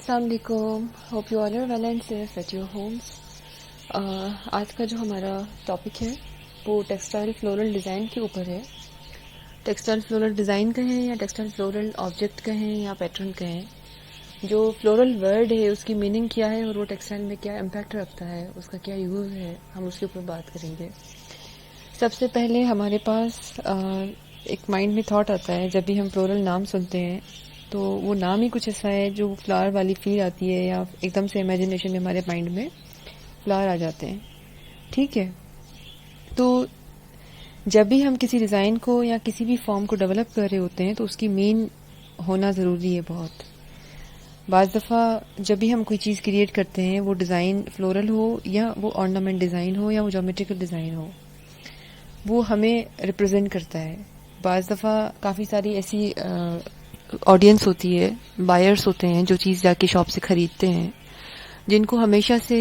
السلام علیکم. Hope you all are well and safe at your homes. آج کا جو ہمارا ٹاپک ہے وہ ٹیکسٹائل فلورل ڈیزائن کے اوپر ہے. ٹیکسٹائل فلورل ڈیزائن کہیں یا ٹیکسٹائل فلورل آبجیکٹ کہیں یا پیٹرن کہیں, جو فلورل ورڈ ہے اس کی میننگ کیا ہے اور وہ ٹیکسٹائل میں کیا امپیکٹ رکھتا ہے, اس کا کیا یوز ہے, ہم اس کے اوپر بات کریں گے. سب سے پہلے ہمارے پاس ایک مائنڈ میں تھاٹ آتا ہے جب بھی ہم فلورل نام سنتے ہیں, تو وہ نام ہی کچھ ایسا ہے جو فلاور والی فیل آتی ہے, یا ایک دم سے امیجنیشن میں ہمارے مائنڈ میں فلاور آ جاتے ہیں. ٹھیک ہے, تو جب بھی ہم کسی ڈیزائن کو یا کسی بھی فارم کو ڈیولپ کر رہے ہوتے ہیں تو اس کی مین ہونا ضروری ہے بہت. بعض دفعہ جب بھی ہم کوئی چیز کریٹ کرتے ہیں, وہ ڈیزائن فلورل ہو یا وہ آرنامنٹ ڈیزائن ہو یا وہ جیومیٹریکل ڈیزائن ہو, وہ ہمیں ریپرزینٹ کرتا ہے. بعض دفعہ کافی ساری ایسی آڈینس ہوتی ہے, بائرس ہوتے ہیں جو چیز جا کے شاپ سے خریدتے ہیں, جن کو ہمیشہ سے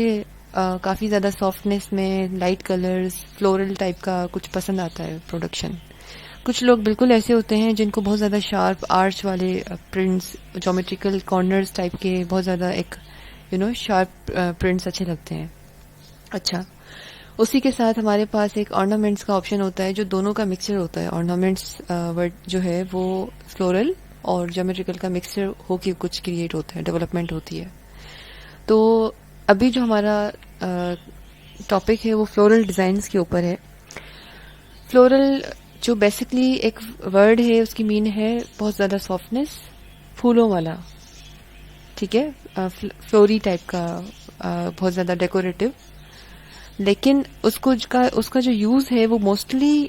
کافی زیادہ سافٹنس میں لائٹ کلرز فلورل ٹائپ کا کچھ پسند آتا ہے پروڈکشن. کچھ لوگ بالکل ایسے ہوتے ہیں جن کو بہت زیادہ شارپ آرچ والے پرنٹس, جیومیٹریکل کارنرز ٹائپ کے بہت زیادہ ایک شارپ پرنٹس اچھے لگتے ہیں. اچھا, اسی کے ساتھ ہمارے پاس ایک آرنامنٹس کا آپشن ہوتا ہے جو دونوں کا مکسچر ہوتا ہے. آرنامنٹس ورڈ جو ہے وہ فلورل اور جیومیٹریکل کا مکسچر ہو کے کچھ کریٹ ہوتا ہے, ڈیولپمنٹ ہوتی ہے. تو ابھی جو ہمارا ٹاپک ہے وہ فلورل ڈیزائنز کے اوپر ہے. فلورل جو بیسکلی ایک ورڈ ہے, اس کی مین ہے بہت زیادہ سافٹنس, پھولوں والا. ٹھیک ہے, فلوری ٹائپ کا, بہت زیادہ ڈیکوریٹو. لیکن اس کا جو یوز ہے وہ موسٹلی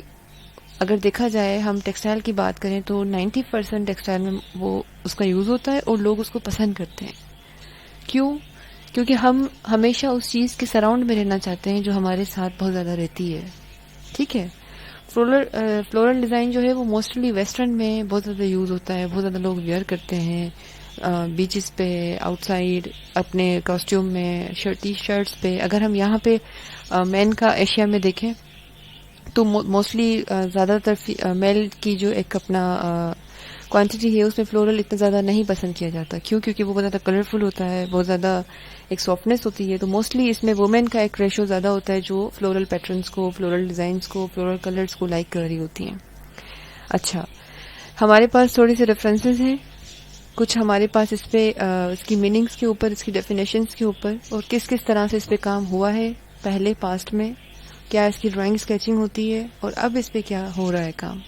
اگر دیکھا جائے, ہم ٹیکسٹائل کی بات کریں تو 90% ٹیکسٹائل میں وہ اس کا یوز ہوتا ہے اور لوگ اس کو پسند کرتے ہیں. کیوں؟ کیونکہ ہم ہمیشہ اس چیز کے سراؤنڈ میں رہنا چاہتے ہیں جو ہمارے ساتھ بہت زیادہ رہتی ہے. ٹھیک ہے, فلورل ڈیزائن جو ہے وہ موسٹلی ویسٹرن میں بہت زیادہ یوز ہوتا ہے, بہت زیادہ لوگ ویئر کرتے ہیں بیچز پہ, آؤٹ سائڈ, اپنے کاسٹیوم میں, ٹی شرٹس پہ. اگر ہم یہاں پہ مین کا ایشیا میں دیکھیں تو موسٹلی زیادہ تر میل کی جو ایک اپنا کوانٹٹی ہے اس میں فلورل اتنا زیادہ نہیں پسند کیا جاتا. کیوں؟ کیونکہ وہ بہت زیادہ کلرفل ہوتا ہے, بہت زیادہ ایک سافٹنس ہوتی ہے. تو موسٹلی اس میں وومین کا ایک ریشو زیادہ ہوتا ہے جو فلورل پیٹرنس کو, فلورل ڈیزائنس کو, فلورل کلرز کو لائک کر رہی ہوتی ہیں. اچھا, ہمارے پاس تھوڑے سے ریفرنسز ہیں, کچھ ہمارے پاس اس پہ اس کی میننگز کے اوپر, اس کی ڈیفینیشنز کے اوپر, اور کس کس طرح سے اس پہ کام ہوا ہے پہلے پاسٹ میں, کیا اس کی ڈرائنگ اسکیچنگ ہوتی ہے, اور اب اس پہ کیا ہو رہا ہے کام.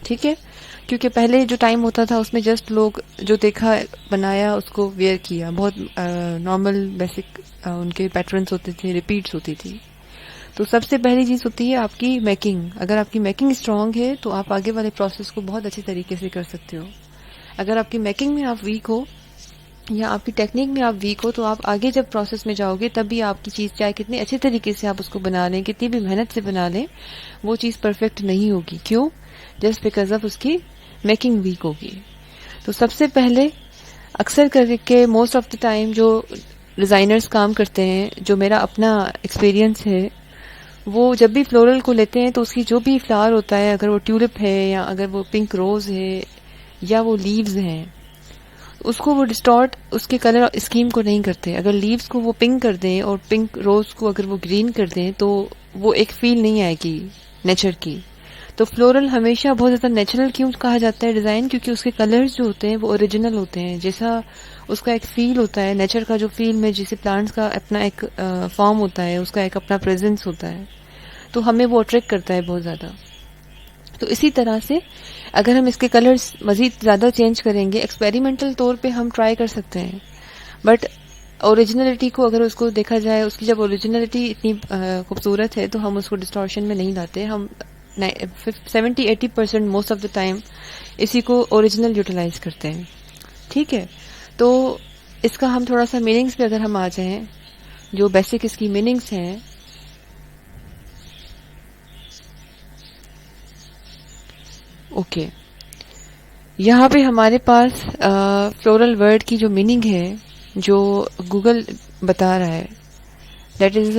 ٹھیک ہے, کیونکہ پہلے جو ٹائم ہوتا تھا اس میں جسٹ لوگ جو دیکھا بنایا اس کو ویئر کیا, بہت نارمل بیسک ان کے پیٹرنس ہوتے تھے, ریپیٹس ہوتی تھی. تو سب سے پہلی چیز ہوتی ہے آپ کی میکنگ. اگر آپ کی میکنگ اسٹرانگ ہے تو آپ آگے والے پروسیس کو بہت اچھے طریقے سے کر سکتے ہو. اگر آپ کی میکنگ میں آپ ویک ہو یا آپ کی ٹیکنیک میں آپ ویک ہو تو آپ آگے جب پروسیس میں جاؤ گے تب بھی آپ کی چیز چاہے کتنے اچھے طریقے سے آپ اس کو بنا لیں, کتنی بھی محنت سے بنا لیں, وہ چیز پرفیکٹ نہیں ہوگی. کیوں؟ جسٹ بیکاز آف اس کی میکنگ ویک ہوگی. تو سب سے پہلے اکثر کر کے موسٹ آف دا ٹائم جو ڈیزائنرز کام کرتے ہیں, جو میرا اپنا ایکسپیرینس ہے, وہ جب بھی فلورل کو لیتے ہیں تو اس کی جو بھی فلاور ہوتا ہے, اگر وہ ٹیولپ ہے یا اگر وہ پنک روز ہے یا وہ لیوز ہیں, اس کو وہ ڈسٹارٹ اس کے کلر اسکیم کو نہیں کرتے. اگر لیوز کو وہ پنک کر دیں اور پنک روز کو اگر وہ گرین کر دیں تو وہ ایک فیل نہیں آئے گی نیچر کی. تو فلورل ہمیشہ بہت زیادہ نیچرل کیوں کہا جاتا ہے ڈیزائن؟ کیونکہ اس کے کلرز جو ہوتے ہیں وہ اوریجنل ہوتے ہیں, جیسا اس کا ایک فیل ہوتا ہے نیچر کا, جو فیل میں جیسے پلانٹس کا اپنا ایک فارم ہوتا ہے, اس کا ایک اپنا پریزنس ہوتا ہے, تو ہمیں وہ اٹریکٹ کرتا ہے بہت زیادہ. تو اسی طرح سے اگر ہم اس کے کلرز مزید زیادہ چینج کریں گے, ایکسپیریمنٹل طور پہ ہم ٹرائی کر سکتے ہیں, بٹ اوریجنلٹی کو اگر اس کو دیکھا جائے, اس کی جب اوریجنلٹی اتنی خوبصورت ہے تو ہم اس کو ڈسٹورشن میں نہیں لاتے. ہم 70-80% موسٹ آف دا ٹائم اسی کو اوریجنل یوٹیلائز کرتے ہیں. ٹھیک ہے, تو اس کا ہم تھوڑا سا میننگز پہ اگر ہم آ جائیں, جو بیسک اس کی میننگز ہیں, اوکے, یہاں پہ ہمارے پاس فلورل ورڈ کی جو میننگ ہے جو گوگل بتا رہا ہے, that is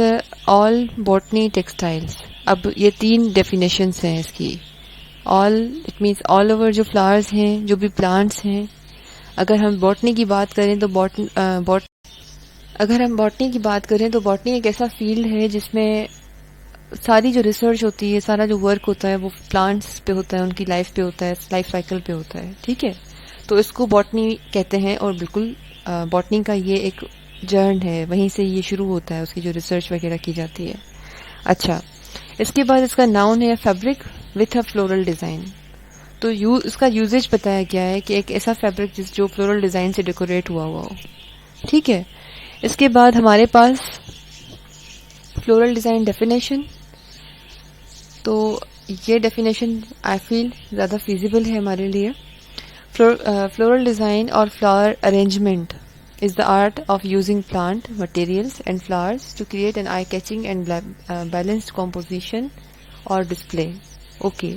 all botany textiles. اب یہ 3 ڈیفینیشنس ہیں اس کی. All it means all over جو فلاورز ہیں, جو بھی پلانٹس ہیں, اگر ہم باٹنی کی بات کریں تو باٹنی ایک ایسا فیلڈ ہے جس میں ساری جو ریسرچ ہوتی ہے، سارا جو ورک ہوتا ہے وہ پلانٹس پہ ہوتا ہے، ان کی لائف پہ ہوتا ہے، لائف سائیکل پہ ہوتا ہے. ٹھیک ہے، تو اس کو باٹنی کہتے ہیں، اور بالکل باٹنی کا یہ ایک جرن ہے، وہیں سے یہ شروع ہوتا ہے، اس کی جو ریسرچ وغیرہ کی جاتی ہے. اچھا، اس کے بعد اس کا ناؤن ہے fabric with a floral design. تو اس کا یوزیج بتایا گیا ہے کہ ایک ایسا فیبرک جو فلورل ڈیزائن سے ڈیکوریٹ ہوا ہو. ٹھیک ہے، اس کے بعد ہمارے پاس فلورل ڈیزائن ڈیفینیشن. تو یہ ڈیفینیشن آئی فیل زیادہ فیزیبل ہے ہمارے لیے. فلورل ڈیزائن اور flower arrangement is the art of using plant materials and flowers to create an eye-catching and balanced composition or display. Okay.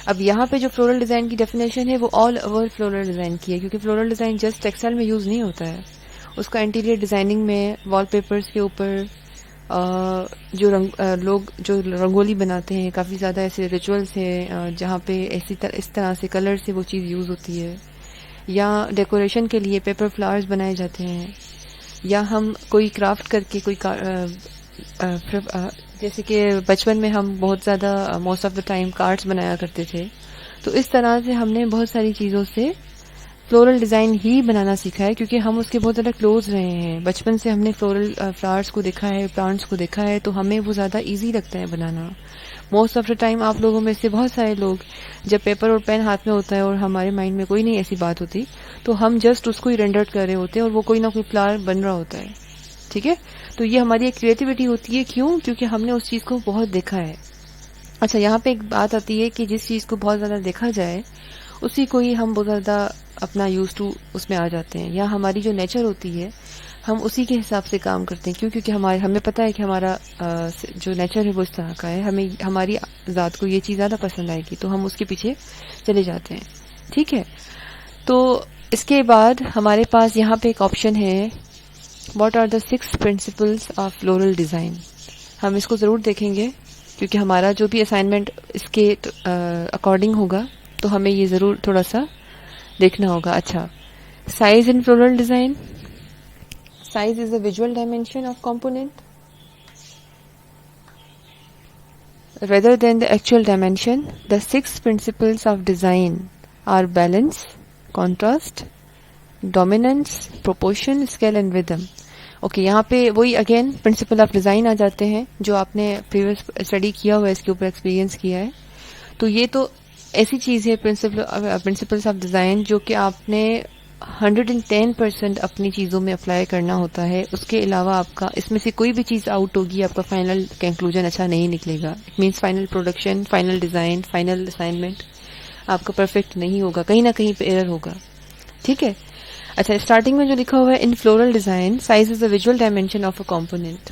اب یہاں پہ جو فلورل ڈیزائن کی ڈیفینیشن ہے وہ آل اوور فلورل ڈیزائن کی ہے، کیونکہ فلورل ڈیزائن جسٹ ٹیکسٹائل میں یوز نہیں ہوتا ہے، اس کا انٹیریئر ڈیزائننگ میں، وال پیپرز کے اوپر جو لوگ جو رنگولی بناتے ہیں، کافی زیادہ ایسے ریچولس ہیں جہاں پہ اس طرح سے کلر سے وہ چیز یوز ہوتی ہے، یا ڈیکوریشن کے لیے پیپر فلاورز بنائے جاتے ہیں، یا ہم کوئی کرافٹ کر کے کوئی جیسے کہ بچپن میں ہم بہت زیادہ most of the time cards بنایا کرتے تھے. تو اس طرح سے ہم نے بہت ساری چیزوں سے فلورل ڈیزائن ہی بنانا سیکھا ہے، کیونکہ ہم اس کے بہت زیادہ کلوز رہے ہیں. بچپن سے ہم نے فلورل فلاورز کو دیکھا ہے، پلانٹس کو دیکھا ہے، تو ہمیں وہ زیادہ ایزی لگتا ہے بنانا. موسٹ آف دا ٹائم آپ لوگوں میں سے بہت سارے لوگ جب پیپر اور پین ہاتھ میں ہوتا ہے اور ہمارے مائنڈ میں کوئی نہیں ایسی بات ہوتی، تو ہم جسٹ اس کو ہی رینڈر کر رہے ہوتے ہیں اور وہ کوئی نہ کوئی فلاور بن رہا ہوتا ہے. ٹھیک ہے، تو یہ ہماری ایک کریٹیوٹی ہوتی ہے. کیوں؟ کیونکہ ہم نے اس چیز کو بہت دیکھا ہے. اچھا، یہاں پہ ایک بات آتی ہے کہ جس چیز کو بہت زیادہ دیکھا جائے اسی کو ہی ہم بہت زیادہ اپنا یوز ٹو اس میں آ جاتے ہیں، یا ہماری جو نیچر ہوتی ہے ہم اسی کے حساب سے کام کرتے ہیں. کیوں؟ کیونکہ ہمیں پتہ ہے کہ ہمارا جو نیچر ہے وہ اس طرح کا ہے، ہمیں ہماری ذات کو یہ چیز زیادہ پسند آئے گی، تو ہم اس کے پیچھے چلے جاتے ہیں. ٹھیک ہے، تو اس کے بعد ہمارے پاس یہاں پہ ایک آپشن ہے، what are the 6 principles of floral design. ہم اس کو ضرور دیکھیں گے کیونکہ ہمارا جو بھی اسائنمنٹ اس کے اکارڈنگ ہوگا تو ہمیں یہ ضرور تھوڑا سا دیکھنا ہوگا. اچھا، size in floral design. Size is the visual dimension of component rather than the actual dimension. The 6 principles of design are balance, contrast, dominance, proportion, scale and rhythm. Okay, یہاں پہ وہی اگین پرنسپل آف ڈیزائن آ جاتے ہیں جو آپ نے previous study کیا ہوا ہے، اس کے اوپر ایکسپیرینس کیا ہے. تو یہ تو ایسی چیز ہے پرنسپلس آف ڈیزائن جو کہ آپ نے 110% اپنی چیزوں میں اپلائی کرنا ہوتا ہے. اس کے علاوہ آپ کا اس میں سے کوئی بھی چیز آؤٹ ہوگی، آپ کا فائنل کنکلوژن اچھا نہیں نکلے گا. It means final production, final design, final assignment آپ کا پرفیکٹ نہیں ہوگا، کہیں نہ کہیں پہ ایرر ہوگا. ٹھیک ہے. اچھا، اسٹارٹنگ میں جو لکھا ہوا ہے ان floral design, size is a visual dimension of a component.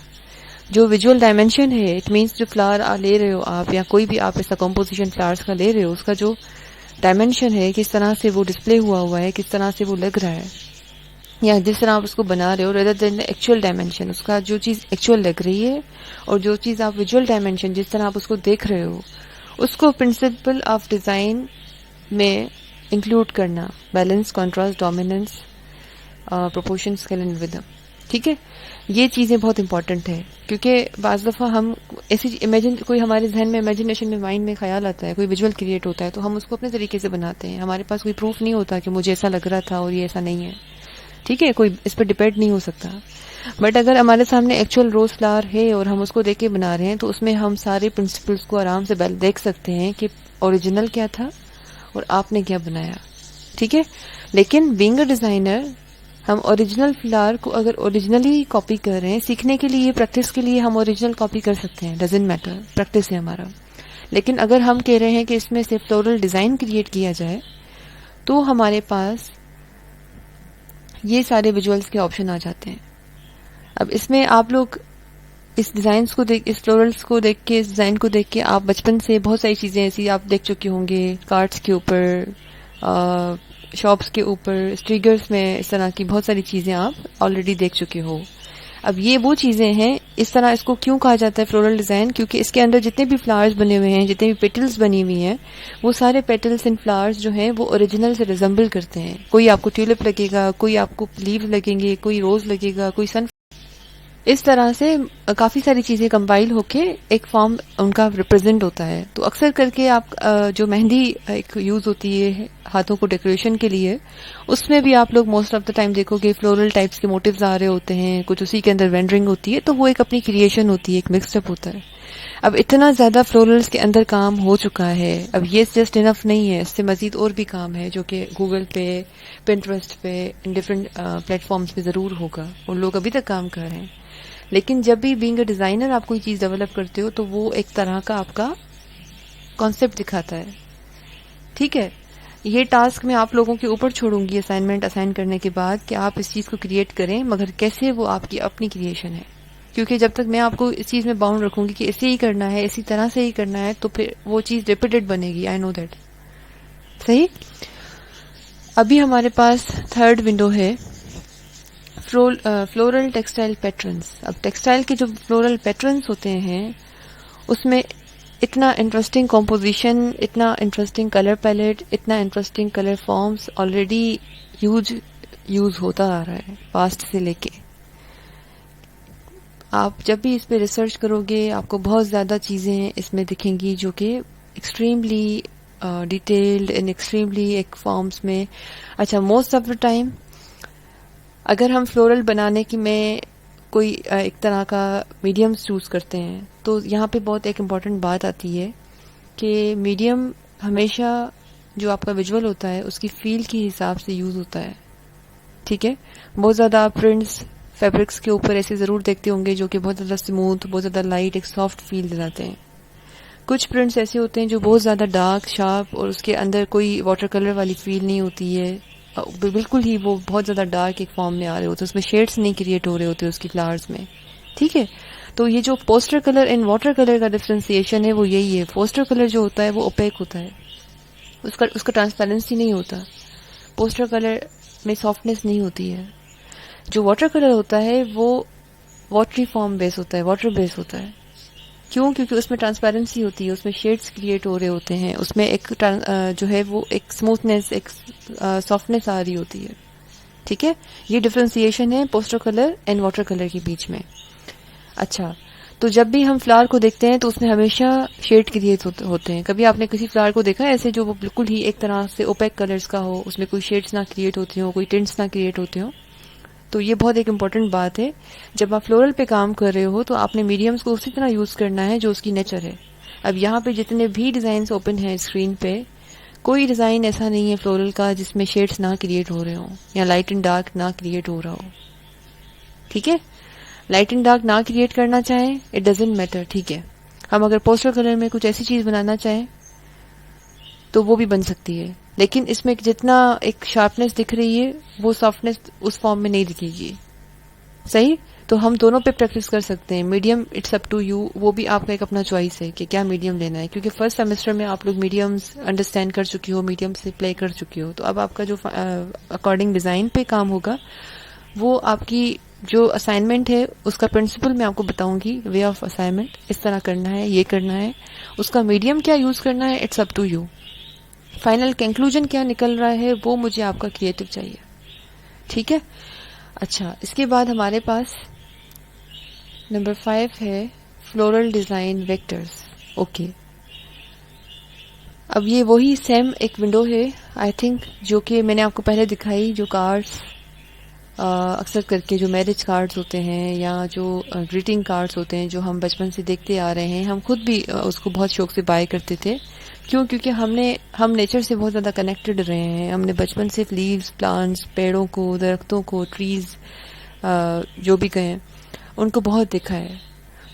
جو ویژول ڈائمینشن ہے، اٹ مینس جو فلاور لے رہے ہو آپ، یا کوئی بھی آپ ایسا کمپوزیشن فلاورس کا لے رہے ہو، اس کا جو ڈائمینشن ہے، کس طرح سے وہ ڈسپلے ہوا ہے، کس طرح سے وہ لگ رہا ہے، یا جس طرح آپ اس کو بنا رہے ہو، ریدر دین ایکچوئل ڈائمینشن، اس کا جو چیز ایکچوئل لگ رہی ہے اور جو چیز آپ ویژول ڈائمینشن جس طرح آپ اس کو دیکھ رہے ہو، اس کو پرنسپل آف ڈیزائن میں انکلوڈ کرنا. Balance, contrast, dominance, proportion, scale and ردم. ٹھیک ہے، یہ چیزیں بہت امپورٹنٹ ہیں کیونکہ بعض دفعہ ہم ایسی کوئی ہمارے ذہن میں امیجنیشن میں، مائنڈ میں خیال آتا ہے، کوئی ویژول کریٹ ہوتا ہے، تو ہم اس کو اپنے طریقے سے بناتے ہیں. ہمارے پاس کوئی پروف نہیں ہوتا کہ مجھے ایسا لگ رہا تھا اور یہ ایسا نہیں ہے. ٹھیک ہے، کوئی اس پہ ڈپینڈ نہیں ہو سکتا. بٹ اگر ہمارے سامنے ایکچوئل روز فلاور ہے اور ہم اس کو دیکھ کے بنا رہے ہیں تو اس میں ہم سارے پرنسپلس کو آرام سے دیکھ سکتے ہیں کہ اوریجنل کیا تھا اور آپ نے کیا بنایا. ٹھیک ہے، لیکن بینگ اے ڈیزائنر ہم اوریجنل فلاور کو اگر اوریجنلی کاپی کر رہے ہیں، سیکھنے کے لیے، پریکٹس کے لیے ہم اوریجنل کاپی کر سکتے ہیں، ڈزنٹ میٹر، پریکٹس ہے ہمارا. لیکن اگر ہم کہہ رہے ہیں کہ اس میں سے فلورل ڈیزائن کریٹ کیا جائے تو ہمارے پاس یہ سارے ویژولز کے آپشن آ جاتے ہیں. اب اس میں آپ لوگ اس ڈیزائنس کو دیکھ، اس فلورلس کو دیکھ کے، اس ڈیزائن کو دیکھ کے آپ بچپن سے بہت ساری چیزیں ایسی آپ دیکھ چکے ہوں گے، کارڈس کے اوپر، شاپس کے اوپر، اسٹریگرز میں، اس طرح کی بہت ساری چیزیں آپ آلریڈی دیکھ چکے ہو. اب یہ وہ چیزیں ہیں، اس طرح اس کو کیوں کہا جاتا ہے فلورل ڈیزائن، کیونکہ اس کے اندر جتنے بھی فلاورز بنے ہوئے ہیں، جتنے بھی پیٹلز بنی ہوئی ہیں، وہ سارے پیٹلز اینڈ فلاورز جو ہیں وہ اوریجنل سے ریزمبل کرتے ہیں. کوئی آپ کو ٹیولپ لگے گا، کوئی آپ کو لیو لگیں گے، کوئی روز لگے گا، کوئی سن. اس طرح سے کافی ساری چیزیں کمپائل ہو کے ایک فارم ان کا ریپرزینٹ ہوتا ہے. تو اکثر کر کے آپ جو مہندی ایک یوز ہوتی ہے ہاتھوں کو ڈیکوریشن کے لیے، اس میں بھی آپ لوگ موسٹ آف دا ٹائم دیکھو گے فلورل ٹائپس کے موٹیوز آ رہے ہوتے ہیں، کچھ اسی کے اندر وینڈرنگ ہوتی ہے، تو وہ ایک اپنی کریشن ہوتی ہے، ایک مکسڈ اپ ہوتا ہے. اب اتنا زیادہ فلورلز کے اندر کام ہو چکا ہے، اب یہ جسٹ انف نہیں ہے، اس سے مزید اور بھی کام ہے جو کہ گوگل پہ، پنٹرسٹ پہ، ڈفرینٹ پلیٹ فارمز پہ ضرور ہوگا، اور لوگ ابھی تک کام کر رہے ہیں. لیکن جب بھی بینگ اے ڈیزائنر آپ کوئی چیز ڈیولپ کرتے ہو تو وہ ایک طرح کا آپ کا کانسیپٹ دکھاتا ہے. ٹھیک ہے، یہ ٹاسک میں آپ لوگوں کے اوپر چھوڑوں گی اسائنمنٹ اسائن کرنے کے بعد کہ آپ اس چیز کو کریٹ کریں، مگر کیسے وہ آپ کی اپنی کریشن ہے. کیونکہ جب تک میں آپ کو اس چیز میں باؤنڈ رکھوں گی کہ اسے ہی کرنا ہے، اسی طرح سے ہی کرنا ہے، تو پھر وہ چیز ریپیٹڈ بنے گی. I know that. صحیح. ابھی ہمارے پاس تھرڈ ونڈو ہے فلورل ٹیکسٹائل پیٹرنز. اب ٹیکسٹائل کے جو فلورل پیٹرنز ہوتے ہیں اس میں اتنا انٹرسٹنگ کمپوزیشن، اتنا انٹرسٹنگ کلر پیلیٹ، اتنا interesting colour forms already use ہوتا آ رہا ہے پاسٹ سے لے کے. آپ جب بھی اس پہ ریسرچ کرو گے آپ کو بہت زیادہ چیزیں اس میں دکھیں گی جو کہ ایکسٹریملی ڈیٹیلڈ اینڈ ایکسٹریملی ایک فارمز میں. اچھا، موسٹ آف دا ٹائم اگر ہم فلورل بنانے کی میں کوئی ایک طرح کا میڈیمز چوز کرتے ہیں تو یہاں پہ بہت ایک امپورٹنٹ بات آتی ہے کہ میڈیم ہمیشہ جو آپ کا ویژول ہوتا ہے اس کی فیل کے حساب سے یوز ہوتا ہے. ٹھیک ہے، بہت زیادہ آپ پرنٹس فیبرکس کے اوپر ایسے ضرور دیکھتے ہوں گے جو کہ بہت زیادہ اسموتھ، بہت زیادہ لائٹ، ایک سافٹ فیل دلاتے ہیں. کچھ پرنٹس ایسے ہوتے ہیں جو بہت زیادہ ڈارک، شارپ، اور اس کے اندر کوئی واٹر کلر والی فیل نہیں ہوتی ہے، بالکل ہی وہ بہت زیادہ ڈارک ایک فارم میں آ رہے ہوتے ہیں، اس میں شیڈز نہیں کریٹ ہو رہے ہوتے اس کی فلاورز میں. ٹھیک ہے، تو یہ جو poster colour and water colour کا ڈفرینسیشن ہے وہ یہی ہے. پوسٹر کلر جو ہوتا ہے وہ اوپیک ہوتا ہے، اس کا ٹرانسپیرنسی نہیں ہوتا. پوسٹر کلر میں سافٹنیس نہیں ہوتی ہے. جو واٹر کلر ہوتا ہے وہ واٹری فارم بیس ہوتا ہے، واٹر بیس ہوتا ہے. کیوں؟ کیونکہ اس میں ٹرانسپیرنسی ہوتی ہے، اس میں شیڈز کریٹ ہو رہے ہوتے ہیں، اس میں ایک جو ہے وہ ایک اسموتھنیس، ایک سافٹنیس آ رہی ہوتی ہے. ٹھیک ہے، یہ ڈفرینسیشن ہے poster colour and water colour کے بیچ میں. اچھا، تو جب بھی ہم فلاور کو دیکھتے ہیں تو اس میں ہمیشہ شیڈ کریٹ ہوتے ہیں. کبھی آپ نے کسی فلاور کو دیکھا ہے ایسے جو وہ بالکل ہی ایک طرح سے اوپیک کلرز کا ہو، اس میں کوئی شیڈز نہ کریٹ ہوتے ہوں، کوئی ٹنٹس نہ کریٹ ہوتے ہوں؟ تو یہ بہت ایک امپورٹنٹ بات ہے. جب آپ فلورل پہ کام کر رہے ہو تو آپ نے میڈیمز کو اسی طرح یوز کرنا ہے جو اس کی نیچر ہے. اب یہاں پہ جتنے بھی ڈیزائنز اوپن ہیں اسکرین پہ، کوئی ڈیزائن ایسا نہیں ہے فلورل کا جس میں شیڈز نہ کریٹ ہو رہے ہوں یا لائٹ اینڈ ڈارک نہ کریٹ ہو رہا ہو. ٹھیک ہے، لائٹ اینڈ ڈارک نہ کریٹ کرنا چاہیں اٹ ڈزنٹ میٹر. ٹھیک ہے، ہم اگر پوسٹر کلر میں کچھ ایسی چیز بنانا چاہیں تو وہ بھی بن سکتی ہے، لیکن اس میں جتنا ایک شارپنیس دکھ رہی ہے وہ سافٹنیس اس فارم میں نہیں دکھے گی. صحیح، تو ہم دونوں پہ پریکٹس کر سکتے ہیں. Medium it's up to you, وہ بھی آپ کا ایک اپنا چوائس ہے کہ کیا میڈیم لینا ہے. کیونکہ فرسٹ سیمسٹر میں آپ لوگ میڈیمز انڈرسٹینڈ کر چکی ہو، میڈیم سے پلے کر چکی ہو، تو اب آپ کا جو اکارڈنگ ڈیزائن پہ کام ہوگا وہ آپ کی جو اسائنمنٹ ہے اس کا پرنسپل میں آپ کو بتاؤں گی. وے آف اسائنمنٹ اس طرح کرنا ہے، یہ کرنا ہے. اس کا میڈیم کیا یوز کرنا ہے it's up to you. Final conclusion کیا نکل رہا ہے وہ مجھے آپ کا کریٹو چاہیے. ٹھیک ہے، اچھا، اس کے بعد ہمارے پاس نمبر 5 ہے فلورل ڈیزائن ویکٹرز. اوکے، اب یہ وہی سیم ایک ونڈو ہے آئی تھنک جو کہ میں نے آپ کو پہلے دکھائی، جو کارڈز اکثر کر کے جو میرج کارڈز ہوتے ہیں یا جو گریٹنگ کارڈز ہوتے ہیں جو ہم بچپن سے دیکھتے آ رہے ہیں. ہم خود بھی اس کو بہت شوق سے بائی کرتے تھے. کیوں؟ کیونکہ ہم نیچر سے بہت زیادہ کنیکٹڈ رہے ہیں. ہم نے بچپن سے لیوز، پلانٹس، پیڑوں کو، درختوں کو، ٹریز جو بھی کہیں ان کو بہت دیکھا ہے.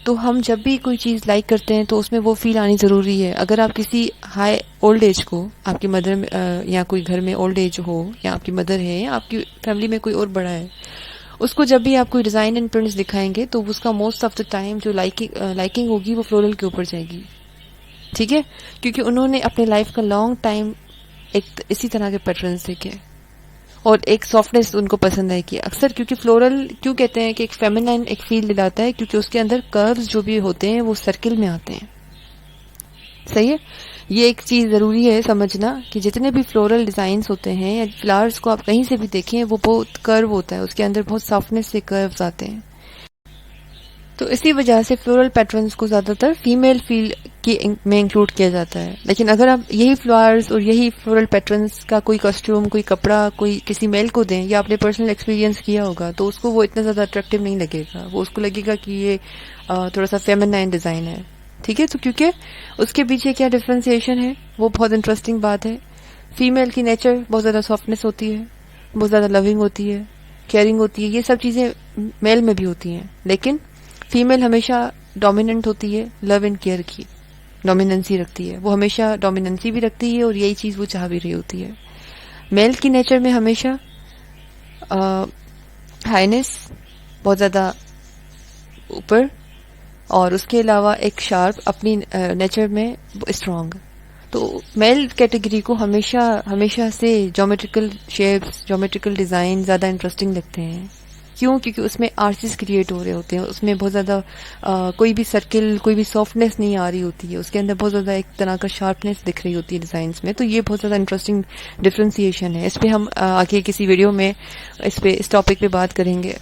تو ہم جب بھی کوئی چیز لائک کرتے ہیں تو اس میں وہ فیل آنی ضروری ہے. اگر آپ کسی ہائی اولڈ ایج کو، آپ کی مدر یا کوئی گھر میں اولڈ ایج ہو یا آپ کی مدر ہے یا آپ کی فیملی میں کوئی اور بڑا ہے، اس کو جب بھی آپ کوئی ڈیزائن اینڈ پرنٹس دکھائیں گے تو اس کا موسٹ آف دا ٹائم جو لائکنگ ہوگی وہ فلورل کے اوپر جائے گی. ٹھیک ہے، کیونکہ انہوں نے اپنے لائف کا لانگ ٹائم ایک اسی طرح کے پیٹرنس دیکھے. اور ایک سافٹنیس ان کو پسند آئے گی اکثر. کیونکہ فلورل کیوں کہتے ہیں کہ ایک فیمینائن ایک فیل دلاتا ہے، کیونکہ اس کے اندر کروز جو بھی ہوتے ہیں وہ سرکل میں آتے ہیں. صحیح ہے. یہ ایک چیز ضروری ہے سمجھنا کہ جتنے بھی فلورل ڈیزائنز ہوتے ہیں یا فلاورز کو آپ کہیں سے بھی دیکھیں وہ بہت کرو ہوتا ہے، اس کے اندر بہت سافٹنیس سے کروز آتے ہیں. تو اسی وجہ سے فلورل پیٹرنز کو زیادہ تر فیمیل فیل میں انکلوڈ کیا جاتا ہے. لیکن اگر آپ یہی فلاورز اور یہی فلورل پیٹرنز کا کوئی کاسٹیوم، کوئی کپڑا کوئی کسی میل کو دیں یا آپ نے پرسنل ایکسپیرینس کیا ہوگا تو اس کو وہ اتنا زیادہ اٹریکٹیو نہیں لگے گا. وہ اس کو لگے گا کہ یہ تھوڑا سا فیمینائن ڈیزائن ہے. ٹھیک ہے. تو کیونکہ اس کے پیچھے کیا ڈفرینسیشن ہے وہ بہت انٹرسٹنگ بات ہے. فیمیل کی نیچر بہت زیادہ سافٹنس ہوتی ہے، بہت زیادہ لونگ ہوتی ہے، کیئرنگ ہوتی ہے. یہ سب چیزیں میل میں بھی ہوتی ہیں، لیکن فیمیل ہمیشہ ڈومیننٹ ہوتی ہے، لو اینڈ کیئر کی ڈومیننسی رکھتی ہے. وہ ہمیشہ ڈومیننسی بھی رکھتی ہے اور یہی چیز وہ چاہ بھی رہی ہوتی ہے. میل کی نیچر میں ہمیشہ ہائنس، بہت زیادہ اوپر، اور اس کے علاوہ ایک شارپ اپنی نیچر میں اسٹرانگ. تو میل کیٹیگری کو ہمیشہ سے جیومیٹریکل شیپس، جیومیٹریکل ڈیزائن زیادہ انٹرسٹنگ لگتے ہیں. کیوں؟ کیونکہ اس میں آرچز کریٹ ہو رہے ہوتے ہیں، اس میں بہت زیادہ کوئی بھی سرکل، کوئی بھی سافٹنیس نہیں آ رہی ہوتی ہے، اس کے اندر بہت زیادہ ایک طرح کا شارپنیس دکھ رہی ہوتی ہے ڈیزائنز میں. تو یہ بہت زیادہ انٹرسٹنگ ڈفرینسیشن ہے. اس پہ ہم آگے کسی ویڈیو میں اس ٹاپک پہ بات کریں گے.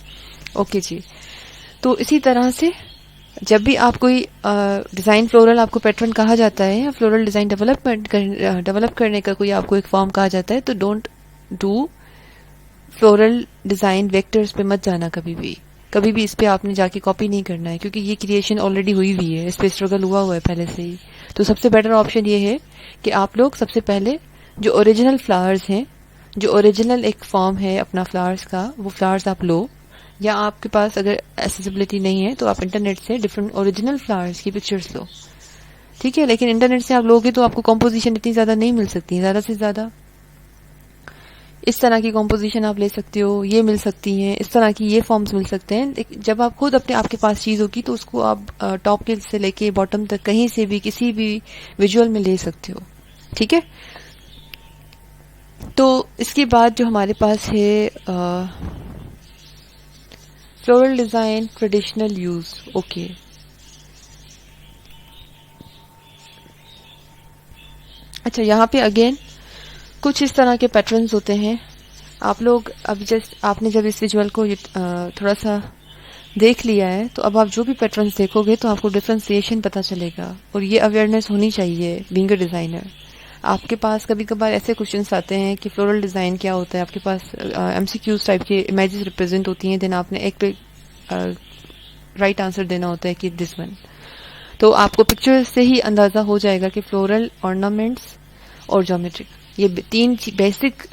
اوکے جی. تو اسی طرح سے جب بھی آپ کوئی ڈیزائن فلورل آپ کو پیٹرن کہا جاتا ہے یا فلورل ڈیزائن ڈیولپ کرنے کا کوئی آپ کو ایک فارم کہا جاتا ہے، تو don't do floral design vectors پہ مت جانا. کبھی بھی اس پہ آپ نے جا کے کاپی نہیں کرنا ہے، کیونکہ یہ کریشن آلریڈی ہوئی ہوئی ہے، اس پہ اسٹرگل ہوا ہے پہلے سے ہی. تو سب سے بیٹر آپشن یہ ہے کہ آپ لوگ سب سے پہلے جو اوریجنل فلاورز ہیں، جو اوریجنل ایک فارم ہے اپنا فلاورز کا، وہ فلاورز آپ لو. یا آپ کے پاس اگر ایکسیسیبلٹی نہیں ہے تو آپ انٹرنیٹ سے ڈفرنٹ اوریجنل فلاورز کی پکچرز لو. ٹھیک ہے. لیکن انٹرنیٹ سے آپ لوگے تو آپ کو کمپوزیشن اتنی زیادہ نہیں مل سکتی. زیادہ سے زیادہ اس طرح کی کمپوزیشن آپ لے سکتے ہو، یہ مل سکتی ہیں، اس طرح کی یہ فارمز مل سکتے ہیں. جب آپ خود آپ کے پاس چیز ہوگی تو اس کو آپ ٹاپ سے لے کے باٹم تک کہیں سے بھی کسی بھی ویژول میں لے سکتے ہو. ٹھیک ہے. تو اس کے بعد جو ہمارے پاس ہے floral design traditional use. Okay. اچھا، یہاں پہ اگین کچھ اس طرح کے پیٹرنز ہوتے ہیں. آپ لوگ اب آپ نے جب اس ویژول کو تھوڑا سا دیکھ لیا ہے تو اب آپ جو بھی پیٹرنز دیکھو گے تو آپ کو ڈفرینسیشن پتہ چلے گا. اور یہ اویئرنیس ہونی چاہیے بینگ اے ڈیزائنر. آپ کے پاس کبھی کبھار ایسے کوشچنس آتے ہیں کہ فلورل ڈیزائن کیا ہوتا ہے، آپ کے پاس ایم سی کیوز ٹائپ کے امیجز ریپرزینٹ ہوتی ہیں، دین آپ نے ایک پہ رائٹ آنسر دینا ہوتا ہے کہ دس ون. تو آپ کو پکچر سے ہی اندازہ ہو جائے گا کہ فلورل آرنامنٹس اور جیومیٹرک یہ تین بیسک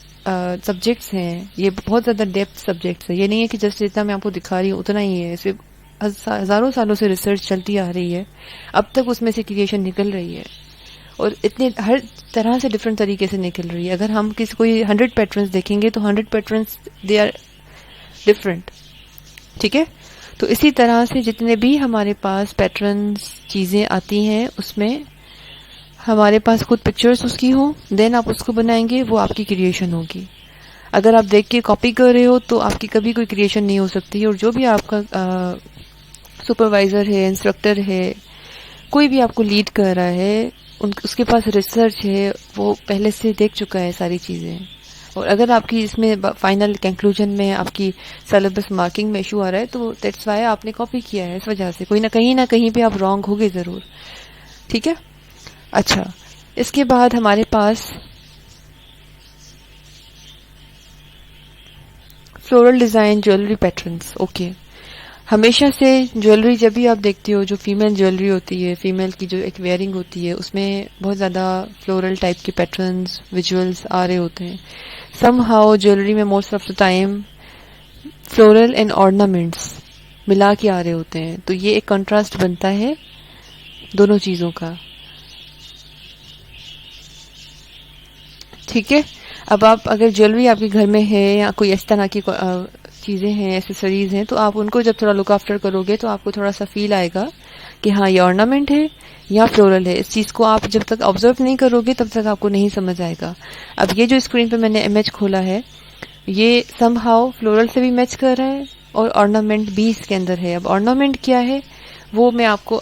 سبجیکٹس ہیں. یہ بہت زیادہ ڈیپتھ سبجیکٹس ہیں. یہ نہیں ہے کہ جسٹ جتنا میں آپ کو دکھا رہی ہوں اتنا ہی ہے. اس پہ ہزاروں سالوں سے ریسرچ چلتی آ رہی ہے، اب تک اس میں سے کریشن نکل رہی ہے اور اتنے ہر طرح سے ڈفرینٹ طریقے سے نکل رہی ہے. اگر ہم کوئی 100 پیٹرنس دیکھیں گے تو 100 پیٹرنس دے آر ڈفرینٹ. ٹھیک ہے. تو اسی طرح سے جتنے بھی ہمارے پاس پیٹرنس چیزیں آتی ہیں اس میں ہمارے پاس خود پکچرز اس کی ہوں، دین آپ اس کو بنائیں گے، وہ آپ کی کریشن ہوگی. اگر آپ دیکھ کے کاپی کر رہے ہو تو آپ کی کبھی کوئی کریشن نہیں ہو سکتی. اور جو بھی آپ کا سپروائزر ہے، انسٹرکٹر ہے، کوئی بھی آپ کو لیڈ کر رہا ہے، اس کے پاس ریسرچ ہے، وہ پہلے سے دیکھ چکا ہے ساری چیزیں. اور اگر آپ کی اس میں فائنل کنکلوژن میں آپ کی سلیبس مارکنگ میں ایشو آ رہا ہے تو دیٹس وائی آپ نے کاپی کیا ہے. اس وجہ سے کوئی نہ کہیں پہ آپ رانگ ہوگے ضرور. ٹھیک ہے. اچھا، اس کے بعد ہمارے پاس floral design jewellery patterns. Okay. ہمیشہ سے جیولری جب بھی آپ دیکھتے ہو جو فیمیل جیولری ہوتی ہے، فیمیل کی جو ایک ویئرنگ ہوتی ہے، اس میں بہت زیادہ فلورل ٹائپ کے پیٹرنز ویژولز آ رہے ہوتے ہیں. سم ہاؤ جیولری میں most of the time floral and ornaments ملا کے آ رہے ہوتے ہیں. تو یہ ایک کنٹراسٹ بنتا ہے دونوں چیزوں کا. ٹھیک ہے. اب آپ اگر جیولری آپ کے گھر میں ہے یا کوئی اس طرح کی چیزیں ہیں، ایسیسریز ہیں، تو آپ ان کو جب تھوڑا لک آفٹر کرو گے تو آپ کو تھوڑا سا فیل آئے گا کہ ہاں یہ آرنامنٹ ہے یا فلورل ہے. اس چیز کو آپ جب تک آبزرو نہیں کرو گے تب تک آپ کو نہیں سمجھ آئے گا. اب یہ جو اسکرین پہ میں نے امیج کھولا ہے یہ سم ہاؤ فلورل سے بھی میچ کر رہا ہے اور آرنامنٹ بھی اس کے اندر ہے. اب آرنامنٹ کیا ہے وہ میں آپ کو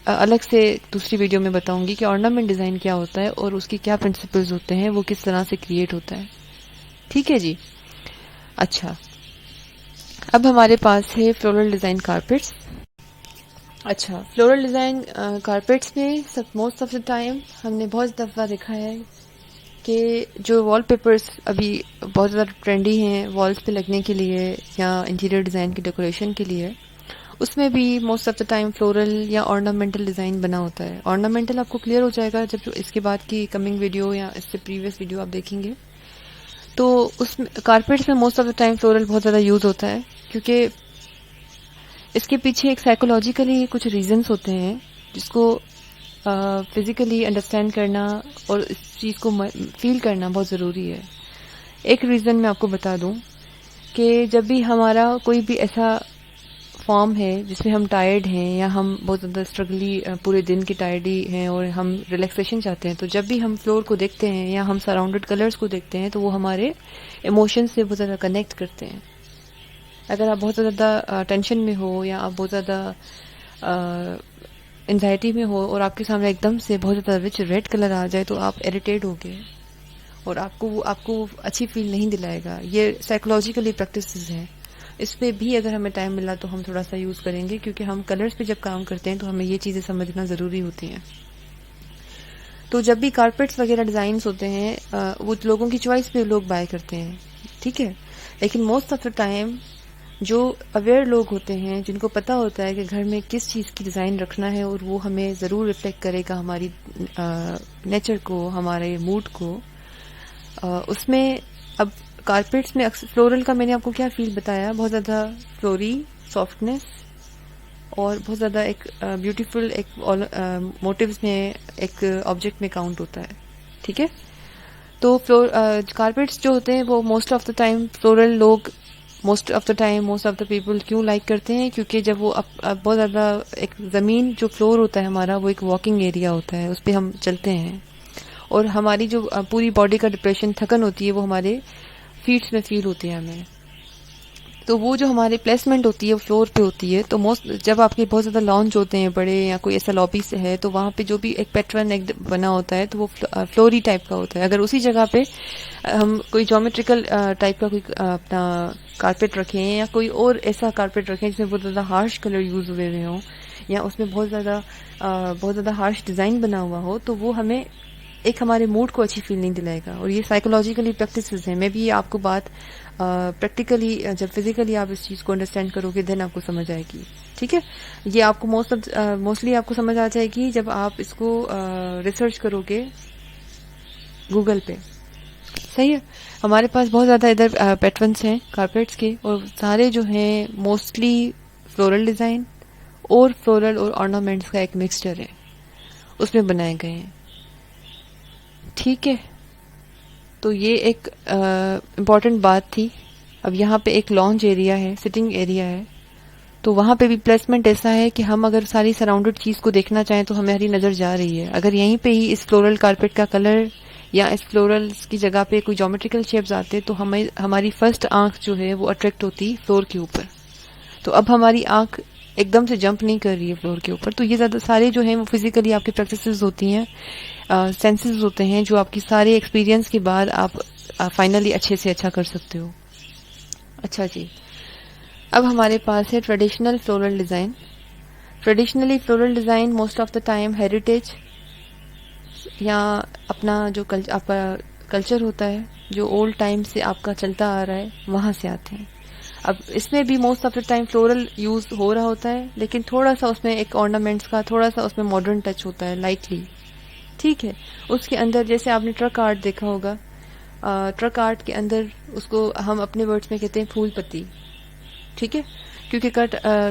الگ سے دوسری ویڈیو میں بتاؤں گی کہ آرنامنٹ ڈیزائن کیا ہوتا ہے اور اس کی کیا پرنسپلز ہوتے ہیں, وہ کس طرح سے کریٹ ہوتا ہے. ٹھیک ہے جی. اچھا, اب ہمارے پاس ہے فلورل ڈیزائن کارپیٹس. اچھا, فلورل ڈیزائن کارپیٹس میں موسٹ آف دا ٹائم ہم نے بہت دفعہ دیکھا ہے کہ جو وال پیپرز ابھی بہت زیادہ ٹرینڈی ہیں والز پہ لگنے کے لیے یا انٹیریئر ڈیزائن کی ڈیکوریشن کے لیے, اس میں بھی most of the time floral یا آرنامنٹل ڈیزائن بنا ہوتا ہے. آرنامنٹل آپ کو کلیئر ہو جائے گا جب اس کے بعد کی کمنگ ویڈیو یا اس سے پریویس ویڈیو آپ دیکھیں گے. تو اس کارپیٹس میں most of the time floral بہت زیادہ یوز ہوتا ہے کیونکہ اس کے پیچھے ایک سائیکولوجیکلی کچھ ریزنس ہوتے ہیں جس کو فزیکلی انڈرسٹینڈ کرنا اور اس چیز کو فیل کرنا بہت ضروری ہے. ایک ریزن میں آپ کو بتا دوں کہ جب بھی ہمارا کوئی بھی ایسا فارم ہے جس میں ہم ٹائرڈ ہیں یا ہم بہت زیادہ اسٹرگلی پورے دن کی ٹائرڈی ہیں اور ہم ریلیکسیشن چاہتے ہیں, تو جب بھی ہم فلور کو دیکھتے ہیں یا ہم سراؤنڈڈ کلرز کو دیکھتے ہیں تو وہ ہمارے ایموشن سے بہت زیادہ کنیکٹ کرتے ہیں. اگر آپ بہت زیادہ ٹینشن میں ہو یا آپ بہت زیادہ انزائٹی میں ہو اور آپ کے سامنے ایک دم سے بہت زیادہ رچ ریڈ کلر آ جائے تو آپ اریٹیٹ ہو گئے اور آپ کو اچھی فیل نہیں دلائے گا. یہ سائیکولوجیکلی پریکٹسز ہیں. اس پہ بھی اگر ہمیں ٹائم ملا تو ہم تھوڑا سا یوز کریں گے کیونکہ ہم کلرز پہ جب کام کرتے ہیں تو ہمیں یہ چیزیں سمجھنا ضروری ہوتی ہیں. تو جب بھی کارپیٹس وغیرہ ڈیزائنز ہوتے ہیں وہ لوگوں کی چوائس پہ لوگ بائی کرتے ہیں, ٹھیک ہے, لیکن موسٹ آف دا ٹائم جو اویئر لوگ ہوتے ہیں جن کو پتا ہوتا ہے کہ گھر میں کس چیز کی ڈیزائن رکھنا ہے اور وہ ہمیں ضرور ریفلیکٹ کرے گا ہماری نیچر کو, ہمارے موڈ کو, اس میں اب کارپیٹس میں فلورل کا میں نے آپ کو کیا فیل بتایا, بہت زیادہ فلوری سافٹنس اور بہت زیادہ ایک بیوٹیفل ایک موٹیوز میں ایک آبجیکٹ میں کاؤنٹ ہوتا ہے. ٹھیک ہے, تو کارپیٹس جو ہوتے ہیں وہ most of the time floral لوگ موسٹ آف دا پیپل کیوں لائک کرتے ہیں کیونکہ جب وہ بہت زیادہ ایک زمین جو فلور ہوتا ہے ہمارا وہ ایک واکنگ ایریا ہوتا ہے, اس پہ ہم چلتے ہیں اور ہماری جو پوری باڈی کا ڈپریشن تھکن ہوتی ہے وہ ہمارے فیٹس میں فیل ہوتی ہے ہمیں. تو وہ جو ہماری پلیسمنٹ ہوتی ہے وہ فلور پہ ہوتی ہے. تو جب آپ کے بہت زیادہ لانچ ہوتے ہیں بڑے یا کوئی ایسا لابی سے ہے تو وہاں پہ جو بھی ایک پیٹرن ایک بنا ہوتا ہے تو وہ فلوری ٹائپ کا ہوتا ہے. اگر اسی جگہ پہ ہم کوئی جیومیٹریکل ٹائپ کا کوئی اپنا کارپیٹ رکھیں یا کوئی اور ایسا کارپیٹ رکھیں جس میں بہت زیادہ ہارش کلر یوز ہوئے ہوئے ہوں یا اس میں بہت زیادہ ہارش ڈیزائن بنا ہوا ہو تو وہ ہمیں ایک ہمارے موڈ کو اچھی فیل نہیں دلائے گا. اور یہ سائیکولوجیکلی پریکٹسز ہیں. میں بھی آپ کو بات پریکٹیکلی جب فزیکلی آپ اس چیز کو انڈرسٹینڈ کرو گے دین آپ کو سمجھ آئے گی. ٹھیک ہے, یہ آپ کو موسٹلی آپ کو سمجھ آ جائے گی جب آپ اس کو ریسرچ کرو گے گوگل پہ. صحیح ہے, ہمارے پاس بہت زیادہ ادھر پیٹرنس ہیں کارپیٹس کے اور سارے جو ہیں موسٹلی فلورل ڈیزائن اور فلورل اور آرنامنٹس کا ایک مکسچر ہے, اس میں بنائے گئے ہیں. ٹھیک ہے, تو یہ ایک امپورٹنٹ بات تھی. اب یہاں پہ ایک لانچ ایریا ہے, سٹنگ ایریا ہے, تو وہاں پہ بھی پلیسمنٹ ایسا ہے کہ ہم اگر ساری سراؤنڈڈ چیز کو دیکھنا چاہیں تو ہماری نظر جا رہی ہے. اگر یہیں پہ ہی اس فلورل کارپیٹ کا کلر یا اس فلورل کی جگہ پہ کوئی جیومیٹریکل شیپز آتے تو ہماری فرسٹ آنکھ جو ہے وہ اٹریکٹ ہوتی فلور کے اوپر. تو اب ہماری آنکھ ایک دم سے جمپ نہیں کر رہی ہے فلور کے اوپر. تو یہ زیادہ سارے جو ہیں وہ فزیکلی آپ کی پریکٹسز ہوتی ہیں, سینسز ہوتے ہیں جو آپ کی سارے ایکسپیرینس کے بعد آپ فائنلی اچھے سے اچھا کر سکتے ہو. اچھا جی, اب ہمارے پاس ہے traditional floral design. Traditionally floral design most of the time heritage یا اپنا جو آپ کا کلچر ہوتا ہے جو اولڈ ٹائم سے آپ کا چلتا آ رہا ہے وہاں سے آتے ہیں. اب اس میں بھی most of the time floral use ہو رہا ہوتا ہے لیکن تھوڑا سا اس میں ایک آرنامنٹس کا تھوڑا سا اس میں ماڈرن ٹچ ہوتا ہے لائٹلی. ٹھیک ہے, اس کے اندر جیسے آپ نے ٹرک آرٹ دیکھا ہوگا, ٹرک آرٹ کے اندر اس کو ہم اپنے ورڈز میں کہتے ہیں پھول پتی. ٹھیک ہے, کیونکہ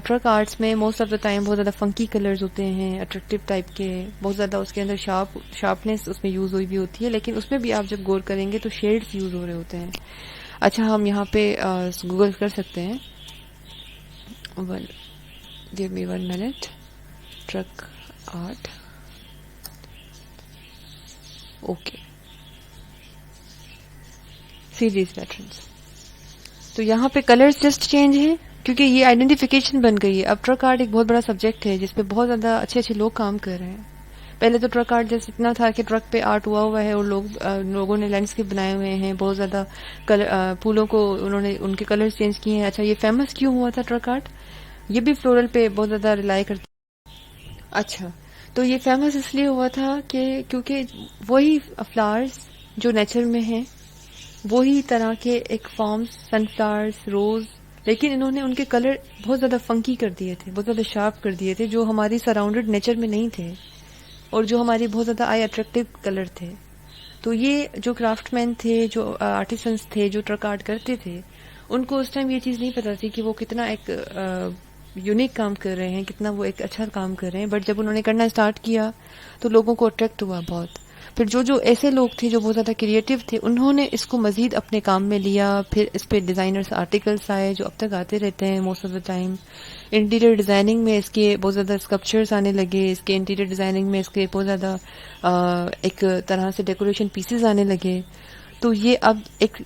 ٹرک آرٹس میں موسٹ آف دا ٹائم بہت زیادہ فنکی کلرز ہوتے ہیں, اٹریکٹیو ٹائپ کے, بہت زیادہ اس کے اندر شارپنیس اس میں یوز ہوئی بھی ہوتی ہے, لیکن اس میں بھی آپ جب غور کریں گے تو شیڈز یوز ہو رہے ہوتے ہیں. اچھا, ہم یہاں پہ گوگل کر سکتے ہیں, give me 1 minute, truck art. Okay, series patterns. تو یہاں پہ کلرز جسٹ چینج ہیں کیونکہ یہ آئیڈینٹیفیکیشن بن گئی ہے. اب ٹرک آرٹ ایک بہت بڑا سبجیکٹ ہے جس پہ بہت زیادہ اچھے اچھے لوگ کام کر رہے ہیں. پہلے تو ٹرک آرٹ جیسے اتنا تھا کہ ٹرک پہ آرٹ ہوا ہے اور لوگوں نے لینڈسکیپ بنائے ہوئے ہیں, بہت زیادہ پھولوں کو انہوں نے ان کے کلرز چینج کیے ہیں. اچھا, یہ فیمس کیوں ہوا تھا ٹرک آرٹ؟ یہ بھی فلورل پہ بہت زیادہ ریلائی کرتا. اچھا, تو یہ فیمس اس لیے ہوا تھا کہ کیونکہ وہی فلاورز جو نیچر میں ہیں وہی طرح کے ایک فارمز, سن فلاورز, روز, لیکن انہوں نے ان کے کلر بہت زیادہ فنکی کر دیے تھے, بہت زیادہ شارپ کر دیے تھے, جو ہماری سراؤنڈڈ نیچر میں نہیں تھے اور جو ہماری بہت زیادہ آئی اٹریکٹیو کلر تھے. تو یہ جو کرافٹ مین تھے, جو آرٹیسنس تھے, جو ٹرک آرٹ کرتے تھے, ان کو اس ٹائم یہ چیز نہیں پتا تھی کہ وہ کتنا ایک یونیک کام کر رہے ہیں, کتنا وہ ایک اچھا کام کر رہے ہیں. بٹ جب انہوں نے کرنا اسٹارٹ کیا تو لوگوں کو اٹریکٹ ہوا بہت. پھر جو ایسے لوگ تھے جو بہت زیادہ کریٹو تھے, انہوں نے اس کو مزید اپنے کام میں لیا. پھر اس پہ ڈیزائنرز آرٹیکلس آئے جو اب تک آتے رہتے ہیں most of the time. Interior designing میں اس کے بہت زیادہ اسکلپچرز آنے لگے, اس کے انٹیریئر ڈیزائننگ میں اس کے بہت زیادہ ایک طرح سے ڈیکوریشن پیسز آنے لگے. تو یہ اب ایک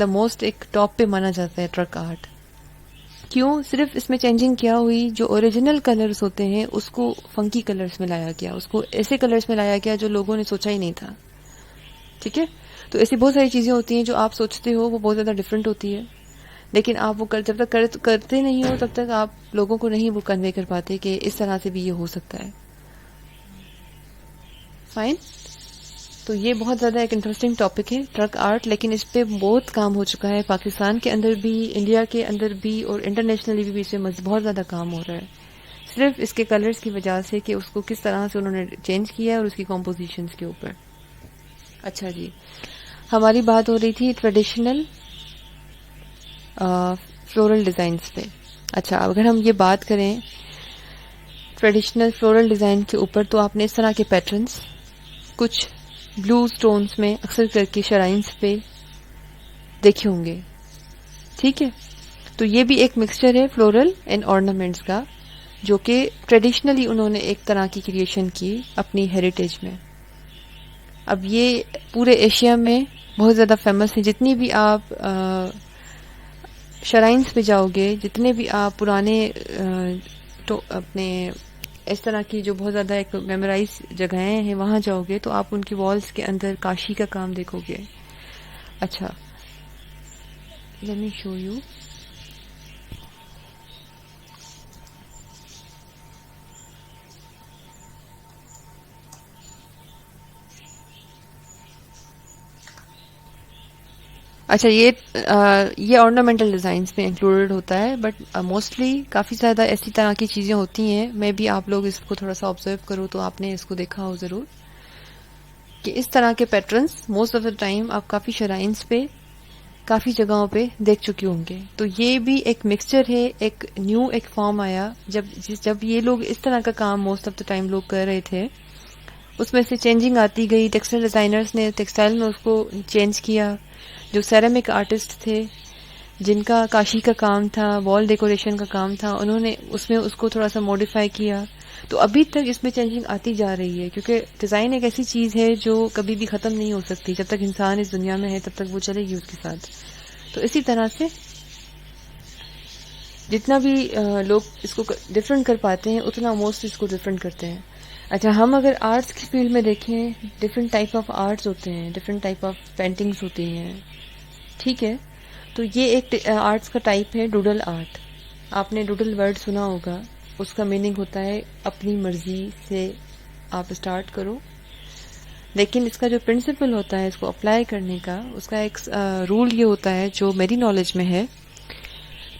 موسٹ ایک ٹاپ پہ مانا جاتا ہے ٹرک آرٹ. کیوں؟ صرف اس میں چینجنگ کیا ہوئی, جو اوریجنل کلرز ہوتے ہیں اس کو فنکی کلرز میں لایا گیا, اس کو ایسے کلرز میں لایا گیا جو لوگوں نے سوچا ہی نہیں تھا. ٹھیک ہے, تو ایسی بہت ساری چیزیں ہوتی ہیں جو آپ سوچتے ہو وہ بہت زیادہ ڈفرینٹ ہوتی ہے, لیکن آپ وہ جب تک کرتے نہیں ہو تب تک آپ لوگوں کو نہیں وہ کنوے کر پاتے کہ اس طرح سے بھی یہ ہو سکتا ہے. فائن. تو یہ بہت زیادہ ایک انٹرسٹنگ ٹاپک ہے ٹرک آرٹ, لیکن اس پہ بہت کام ہو چکا ہے پاکستان کے اندر بھی, انڈیا کے اندر بھی, اور انٹرنیشنلی بھی اس پہ بہت زیادہ کام ہو رہا ہے, صرف اس کے کلرز کی وجہ سے کہ اس کو کس طرح سے انہوں نے چینج کیا ہے اور اس کی کمپوزیشنز کے اوپر. اچھا جی, ہماری بات ہو رہی تھی ٹریڈیشنل فلورل ڈیزائنز پہ. اچھا, اگر ہم یہ بات کریں ٹریڈیشنل فلورل ڈیزائن کے اوپر تو آپ نے اس طرح کے پیٹرنز کچھ بلو سٹونز میں اکثر کر کے شرائنز پہ دیکھے ہوں گے. ٹھیک ہے, تو یہ بھی ایک مکسچر ہے فلورل اینڈ آرنامنٹس کا, جو کہ ٹریڈیشنلی انہوں نے ایک طرح کی کریشن کی اپنی ہیریٹیج میں. اب یہ پورے ایشیا میں بہت زیادہ فیمس ہے. جتنی بھی آپ شرائنز پہ جاؤ گے, جتنے بھی آپ پرانے اپنے اس طرح کی جو بہت زیادہ ایک میمورائز جگہیں ہیں وہاں جاؤ گے تو آپ ان کی والز کے اندر کاشی کا کام دیکھو گے. اچھا, لیٹ می شو یو. اچھا, یہ آرنامنٹل ڈیزائنس میں انکلوڈیڈ ہوتا ہے, بٹ موسٹلی کافی زیادہ ایسی طرح کی چیزیں ہوتی ہیں. میں بھی آپ لوگ اس کو تھوڑا سا آبزرو کرو تو آپ نے اس کو دیکھا ہو ضرور کہ اس طرح کے patterns most of the time آپ کافی شرائنز پہ, کافی جگہوں پہ دیکھ چکے ہوں گے. تو یہ بھی ایک مکسچر ہے, ایک نیو ایک فارم آیا جب یہ لوگ اس طرح کا کام موسٹ آف دا ٹائم لوگ کر رہے تھے. اس میں سے چینجنگ آتی گئی, ٹیکسٹائل ڈیزائنرز نے ٹیکسٹائل میں اس کو چینج کیا. جو سیرامک آرٹسٹ تھے جن کا کاشی کا کام تھا, وال ڈیکوریشن کا کام تھا, انہوں نے اس کو تھوڑا سا موڈیفائی کیا. تو ابھی تک اس میں چینجنگ آتی جا رہی ہے, کیونکہ ڈیزائن ایک ایسی چیز ہے جو کبھی بھی ختم نہیں ہو سکتی. جب تک انسان اس دنیا میں ہے تب تک وہ چلے گی اس کے ساتھ. تو اسی طرح سے جتنا بھی لوگ اس کو ڈفرینٹ کر پاتے ہیں اتنا موسٹ اس کو ڈفرینٹ کرتے ہیں. اچھا, ہم اگر آرٹس کی فیلڈ میں دیکھیں, ڈفرینٹ ٹائپ آف آرٹس ہوتے ہیں, ڈفرینٹ ٹائپ آف پینٹنگز ہوتی ہیں. ٹھیک ہے, تو یہ ایک آرٹس کا ٹائپ ہے ڈوڈل آرٹ. آپ نے ڈوڈل ورڈ سنا ہوگا, اس کا میننگ ہوتا ہے اپنی مرضی سے آپ اسٹارٹ کرو, لیکن اس کا جو پرنسپل ہوتا ہے اس کو اپلائی کرنے کا, اس کا ایک رول یہ ہوتا ہے جو میری نالج میں ہے.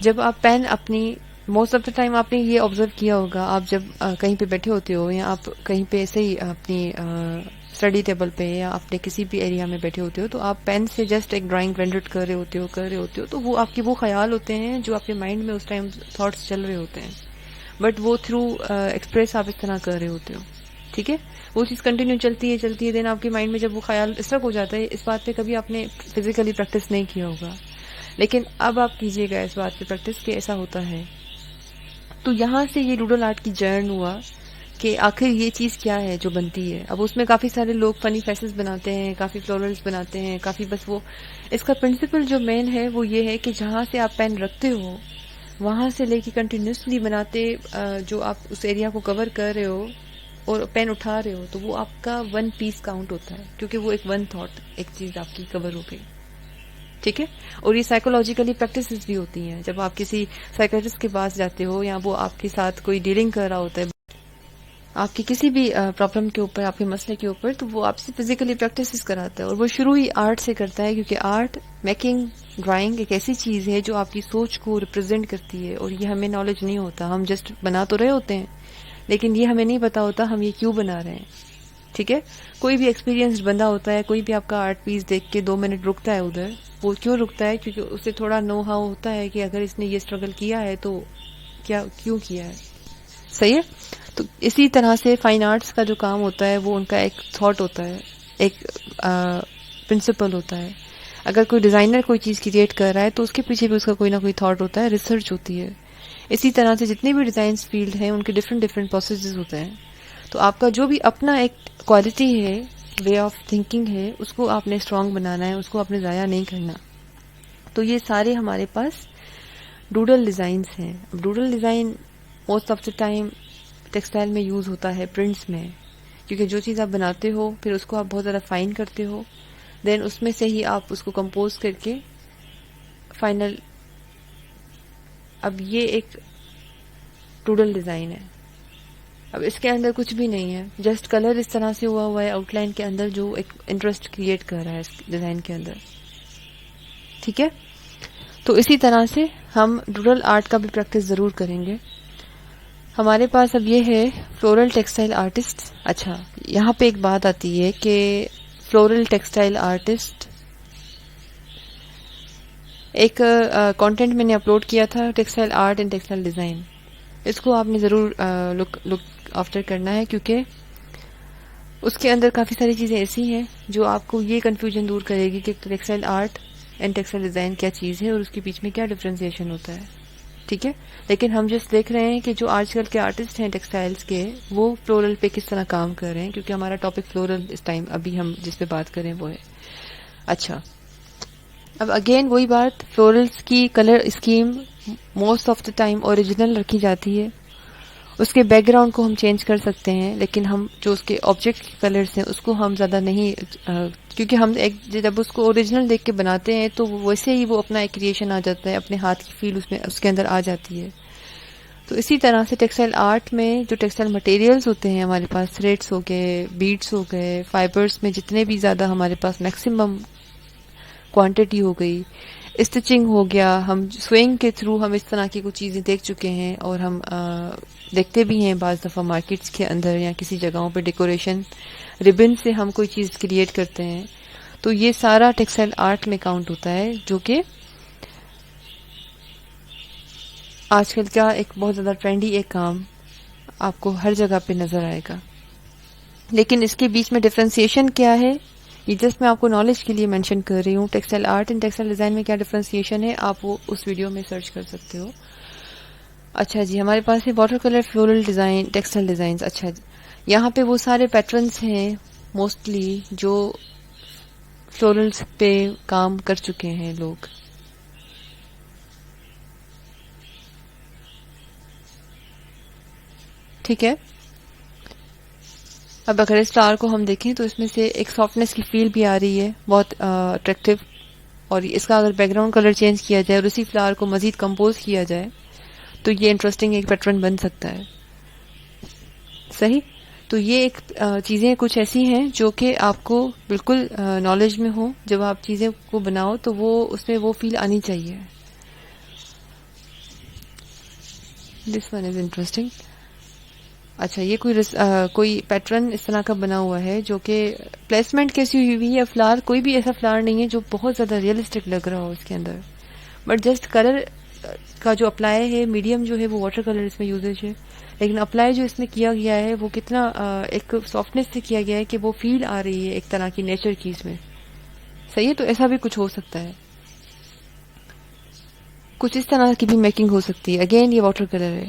جب آپ پین اپنی موسٹ آف دا ٹائم آپ نے یہ آبزرو کیا ہوگا, آپ جب کہیں پہ بیٹھے ہوتے ہو یا آپ کہیں پہ ایسے ہی اپنی اسٹڈی ٹیبل پہ یا اپنے کسی بھی ایریا میں بیٹھے ہوتے ہو تو آپ پین سے جسٹ ایک ڈرائنگ رینڈر کر رہے ہوتے ہو تو وہ آپ کے وہ خیال ہوتے ہیں جو آپ کے مائنڈ میں اس ٹائم تھاٹس چل رہے ہوتے ہیں, بٹ وہ تھرو ایکسپریس آپ اس طرح کر رہے ہوتے ہو. ٹھیک ہے, وہ چیز کنٹینیو چلتی ہے دین آپ کے مائنڈ میں جب وہ خیال اس طرح ہو جاتا ہے, اس بات پہ کبھی آپ نے فزیکلی پریکٹس نہیں کیا ہوگا, لیکن اب آپ کیجئے گا اس بات پہ پریکٹس کہ ایسا ہوتا ہے. تو یہاں سے یہ ڈوڈل آرٹ کی جرن ہوا کہ آخر یہ چیز کیا ہے جو بنتی ہے. اب اس میں کافی سارے لوگ فنی فیسز بناتے ہیں, کافی فلورلز بناتے ہیں, کافی, بس وہ اس کا پرنسپل جو مین ہے وہ یہ ہے کہ جہاں سے آپ پین رکھتے ہو وہاں سے لے کے کنٹینیوسلی بناتے, جو آپ اس ایریا کو کور کر رہے ہو اور پین اٹھا رہے ہو, تو وہ آپ کا ون پیس کاؤنٹ ہوتا ہے, کیونکہ وہ ایک ون تھاٹ, ایک چیز آپ کی کور ہو گئی. ٹھیک ہے. اور یہ سائیکولوجیکلی پریکٹسز بھی ہوتی ہیں. جب آپ کسی سائیکٹرسٹ کے پاس جاتے ہو یا وہ آپ کے ساتھ کوئی ڈیلنگ کر رہا ہوتا ہے آپ کی کسی بھی پرابلم کے اوپر, آپ کے مسئلے کے اوپر, تو وہ آپ سے فزیکلی پریکٹسز کراتا ہے. اور وہ شروع ہی آرٹ سے کرتا ہے, کیونکہ آرٹ میکنگ, ڈرائنگ ایک ایسی چیز ہے جو آپ کی سوچ کو ریپرزینٹ کرتی ہے. اور یہ ہمیں نالج نہیں ہوتا, ہم جسٹ بنا تو رہے ہوتے ہیں لیکن یہ ہمیں نہیں پتا ہوتا ہم یہ کیوں بنا رہے ہیں. ٹھیک ہے. کوئی بھی ایکسپیرینسڈ بندہ ہوتا ہے, کوئی بھی آپ کا آرٹ پیس دیکھ کے 2 منٹ رکتا ہے ادھر, وہ کیوں رکتا ہے؟ کیونکہ اسے تھوڑا نو ہاؤ ہوتا ہے کہ اگر اس نے یہ اسٹرگل کیا ہے تو کیوں کیا ہے. صحیح ہے. تو اسی طرح سے فائن آرٹس کا جو کام ہوتا ہے وہ ان کا ایک تھاٹ ہوتا ہے, ایک پرنسپل ہوتا ہے. اگر کوئی ڈیزائنر کوئی چیز کریٹ کر رہا ہے تو اس کے پیچھے بھی اس کا کوئی نہ کوئی تھاٹ ہوتا ہے, ریسرچ ہوتی ہے. اسی طرح سے جتنے بھی ڈیزائنس فیلڈ ہیں ان کے ڈفرینٹ پروسیسز ہوتے ہیں. تو آپ کا جو بھی اپنا ایک کوالٹی ہے, وے آف تھنکنگ ہے, اس کو آپ نے اسٹرانگ بنانا ہے, اس کو آپ نے ضائع نہیں کرنا. تو یہ سارے ہمارے پاس ڈوڈل ڈیزائنس ہیں. Doodle design most of the time textile میں یوز ہوتا ہے, پرنٹس میں, کیونکہ جو چیز آپ بناتے ہو پھر اس کو آپ بہت زیادہ فائن کرتے ہو, دین اس میں سے ہی آپ اس کو کمپوز کر کے فائنل. اب یہ ایک ڈوڈل ڈیزائن ہے. اب اس کے اندر کچھ بھی نہیں ہے, جسٹ کلر اس طرح سے ہوا ہے آؤٹ لائن کے اندر جو ایک انٹرسٹ کریٹ کر رہا ہے اس ڈیزائن کے اندر. ٹھیک ہے. تو اسی طرح سے ہم ڈوڈل آرٹ کا بھی پریکٹس ضرور کریں گے. ہمارے پاس اب یہ ہے فلورل ٹیکسٹائل آرٹسٹ. اچھا, یہاں پہ ایک بات آتی ہے کہ فلورل ٹیکسٹائل آرٹسٹ, ایک کانٹینٹ میں نے اپلوڈ کیا تھا, textile art and textile design. اس کو آپ نے ضرور لک آفٹر کرنا ہے, کیونکہ اس کے اندر کافی ساری چیزیں ایسی ہیں جو آپ کو یہ کنفیوژن دور کرے گی کہ textile art and textile design کیا چیز ہے اور اس کے بیچ میں کیا ڈفرینسیشن ہوتا ہے. ٹھیک ہے. لیکن ہم جس دیکھ رہے ہیں کہ جو آج کل کے آرٹسٹ ہیں ٹیکسٹائلز کے, وہ فلورل پہ کس طرح کام کر رہے ہیں, کیونکہ ہمارا ٹاپک فلورل اس ٹائم ابھی ہم جس پہ بات کریں وہ ہے. اچھا, اب اگین وہی بات, فلورلز کی colour scheme most of the time original رکھی جاتی ہے. اس کے بیک گراؤنڈ کو ہم چینج کر سکتے ہیں, لیکن ہم جو اس کے آبجیکٹ کے کلرز ہیں اس کو ہم زیادہ نہیں, کیونکہ ہم جب اس کو اوریجنل دیکھ کے بناتے ہیں تو ویسے ہی وہ اپنا ایک کریشن آ جاتا ہے, اپنے ہاتھ کی فیل اس کے اندر آ جاتی ہے. تو اسی طرح سے ٹیکسٹائل آرٹ میں جو ٹیکسٹائل مٹیریلز ہوتے ہیں ہمارے پاس, تھریڈس ہو گئے, بیڈس ہو گئے, فائبرز میں جتنے بھی زیادہ ہمارے پاس میکسیمم کوانٹٹی ہو گئی, اسٹچنگ ہو گیا, ہم سوئنگ کے تھرو ہم اس طرح کی کچھ چیزیں دیکھ چکے ہیں, اور ہم دیکھتے بھی ہیں بعض دفعہ مارکیٹس کے اندر یا کسی جگہوں پہ ڈیکوریشن ریبن سے ہم کوئی چیز کریٹ کرتے ہیں. تو یہ سارا ٹیکسٹائل آرٹ میں کاؤنٹ ہوتا ہے, جو کہ آج کل کا ایک بہت زیادہ ٹرینڈی ایک کام آپ کو ہر جگہ پہ نظر آئے گا. لیکن اس کے بیچ میں ڈفرینسیشن کیا ہے, یہ جسٹ میں آپ کو نالج کے لیے مینشن کر رہی ہوں. Textile art and textile design میں کیا ڈفرینسیشن ہے آپ وہ اس ویڈیو میں سرچ کر سکتے ہو. اچھا جی, ہمارے پاس ہے water colour floral design, textile designs. اچھا جی, یہاں پہ وہ سارے پیٹرنز ہیں موسٹلی جو فلورلز پہ کام کر چکے ہیں لوگ. ٹھیک ہے. اب اگر اس فلاور کو ہم دیکھیں تو اس میں سے ایک سافٹنس کی فیل بھی آ رہی ہے, بہت اٹریکٹیو. اور اس کا اگر بیک گراؤنڈ کلر چینج کیا جائے اور اسی فلاور کو مزید کمپوز کیا جائے تو یہ انٹرسٹنگ ایک پیٹرن بن سکتا ہے. صحیح. تو یہ ایک چیزیں کچھ ایسی ہیں جو کہ آپ کو بالکل نالج میں ہو, جب آپ چیزیں کو بناؤ تو وہ اس میں وہ فیل آنی چاہیے. This one is interesting. اچھا, یہ کوئی پیٹرن اس طرح کا بنا ہوا ہے جو کہ پلیسمنٹ کیسی ہوئی ہے. فلاور کوئی بھی ایسا فلاور نہیں ہے جو بہت زیادہ ریئلسٹک لگ رہا ہو اس کے اندر, بٹ جسٹ کلر کا جو اپلائی ہے, میڈیم جو ہے وہ واٹر کلر اس میں یوزیج ہے, لیکن اپلائی جو اس میں کیا گیا ہے وہ کتنا ایک سافٹنس سے کیا گیا ہے کہ وہ فیل آ رہی ہے ایک طرح کی نیچر کی اس میں. صحیح ہے. تو ایسا بھی کچھ ہو سکتا ہے, کچھ اس طرح کی بھی میکنگ ہو سکتی ہے. اگین یہ واٹر کلر ہے,